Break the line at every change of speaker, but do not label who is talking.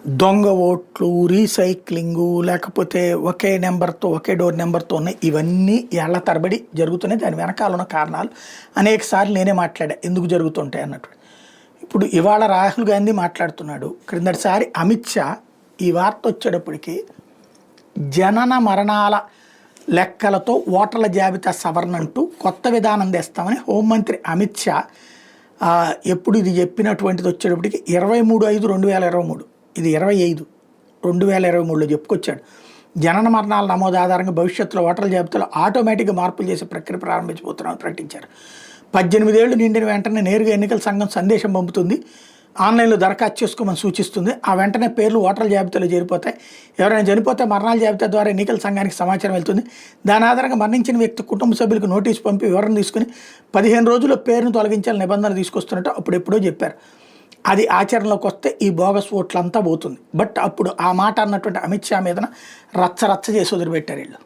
దొంగ ఓట్లు, రీసైక్లింగు, లేకపోతే ఒకే నెంబర్‌తో, ఒకే డోర్ నెంబర్‌తో ఉన్నాయి. ఇవన్నీ ఏళ్ల తరబడి జరుగుతున్నాయి. దాని వెనకాల ఉన్న కారణాలు అనేక సార్లు నేనే మాట్లాడా. ఎందుకు జరుగుతుంటాయి అన్నట్టు. ఇప్పుడు ఇవాళ రాహుల్ గాంధీ మాట్లాడుతున్నాడు. క్రిందటిసారి అమిత్ షా ఈ వార్త వచ్చేటప్పటికి జనన మరణాల లెక్కలతో ఓటర్ల జాబితా సవరణ అంటూ కొత్త విధానం తెస్తామని హోంమంత్రి అమిత్ షా ఎప్పుడు ఇది చెప్పినటువంటిది వచ్చేటప్పటికి 23/5/2023, ఇది 25/2023లో చెప్పుకొచ్చాడు. జనన మరణాల నమోదు ఆధారంగా భవిష్యత్తులో ఓటర్ల జాబితాలో ఆటోమేటిక్గా మార్పులు చేసే ప్రక్రియ ప్రారంభించబోతున్నామని ప్రకటించారు. 18 ఏళ్లు నిండిన వెంటనే నేరుగా ఎన్నికల సంఘం సందేశం పంపుతుంది, ఆన్లైన్లో దరఖాస్తు చేసుకోమని సూచిస్తుంది. ఆ వెంటనే పేర్లు ఓటర్ల జాబితాలో చేరిపోతాయి. ఎవరైనా చనిపోతే మరణాల జాబితా ద్వారా ఎన్నికల సంఘానికి సమాచారం వెళ్తుంది. దాని ఆధారంగా మరణించిన వ్యక్తి కుటుంబ సభ్యులకు నోటీసు పంపి వివరణ తీసుకుని 15 రోజుల్లో పేరును తొలగించాలని నిబంధనలు తీసుకొస్తున్నట్టు అప్పుడెప్పుడో చెప్పారు. అది ఆచరణలోకి వస్తే ఈ బోగస్ ఓట్లంతా పోతుంది. బట్ అప్పుడు ఆ మాట అన్నటువంటి అమిత్ షా మీదన రచ్చ రచ్చ చేసి వదిలిపెట్టారు వీళ్ళు.